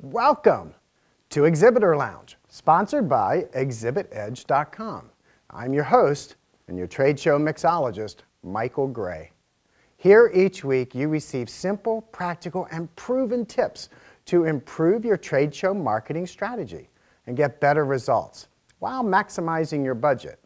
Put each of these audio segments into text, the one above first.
Welcome to Exhibitor Lounge, sponsored by ExhibitEdge.com. I'm your host and your trade show mixologist, Michael Gray. Here each week you receive simple, practical, and proven tips to improve your trade show marketing strategy and get better results while maximizing your budget.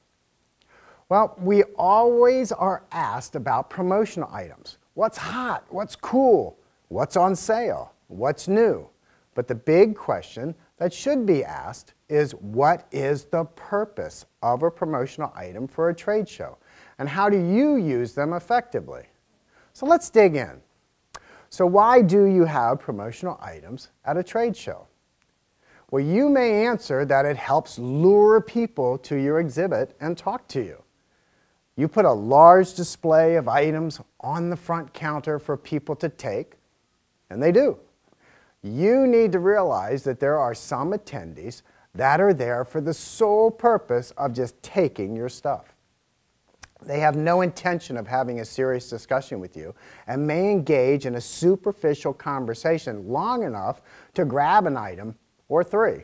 Well, we always are asked about promotional items. What's hot? What's cool? What's on sale? What's new? But the big question that should be asked is, what is the purpose of a promotional item for a trade show? And how do you use them effectively? So let's dig in. So why do you have promotional items at a trade show? Well, you may answer that it helps lure people to your exhibit and talk to you. You put a large display of items on the front counter for people to take, and they do. You need to realize that there are some attendees that are there for the sole purpose of just taking your stuff. They have no intention of having a serious discussion with you and may engage in a superficial conversation long enough to grab an item or three.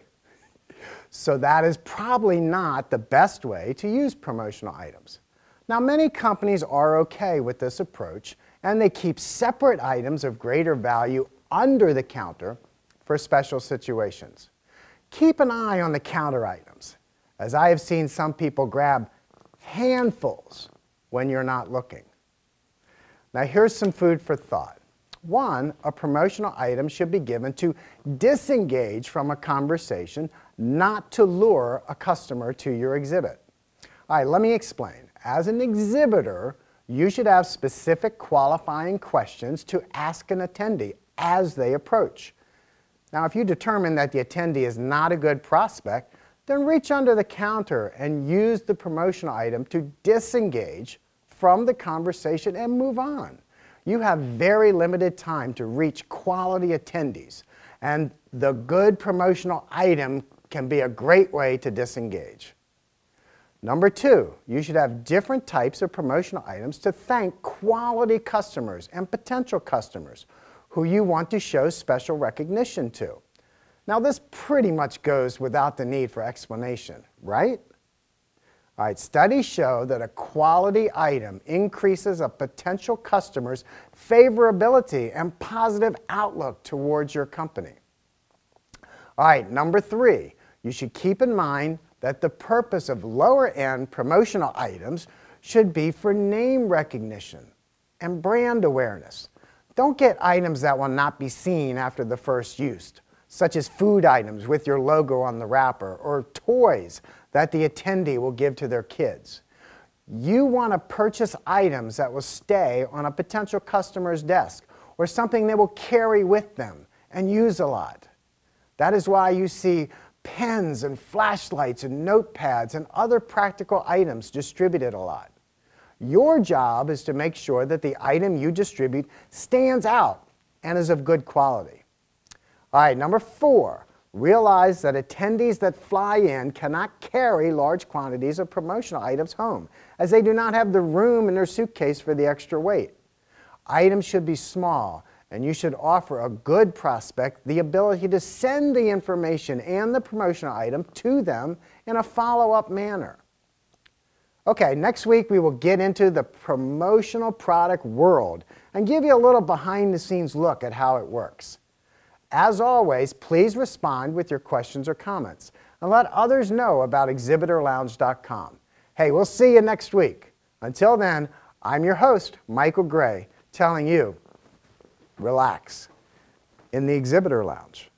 So that is probably not the best way to use promotional items. Now, many companies are okay with this approach, and they keep separate items of greater value under the counter for special situations. Keep an eye on the counter items, as I have seen some people grab handfuls when you're not looking. Now, here's some food for thought. One, a promotional item should be given to disengage from a conversation, not to lure a customer to your exhibit. All right, let me explain. As an exhibitor, you should have specific qualifying questions to ask an attendee as they approach. Now, if you determine that the attendee is not a good prospect, then reach under the counter and use the promotional item to disengage from the conversation and move on. You have very limited time to reach quality attendees, and the good promotional item can be a great way to disengage. Number two, you should have different types of promotional items to thank quality customers and potential customers who you want to show special recognition to. Now, this pretty much goes without the need for explanation, right? All right, studies show that a quality item increases a potential customer's favorability and positive outlook towards your company. All right, number three, you should keep in mind that the purpose of lower-end promotional items should be for name recognition and brand awareness. Don't get items that will not be seen after the first use, such as food items with your logo on the wrapper or toys that the attendee will give to their kids. You want to purchase items that will stay on a potential customer's desk or something they will carry with them and use a lot. That is why you see pens and flashlights and notepads and other practical items distributed a lot. Your job is to make sure that the item you distribute stands out and is of good quality. All right, number four, realize that attendees that fly in cannot carry large quantities of promotional items home, as they do not have the room in their suitcase for the extra weight. Items should be small, and you should offer a good prospect the ability to send the information and the promotional item to them in a follow-up manner. Okay, next week we will get into the promotional product world and give you a little behind-the-scenes look at how it works. As always, please respond with your questions or comments and let others know about ExhibitorLounge.com. Hey, we'll see you next week. Until then, I'm your host, Michael Gray, telling you, relax in the Exhibitor Lounge.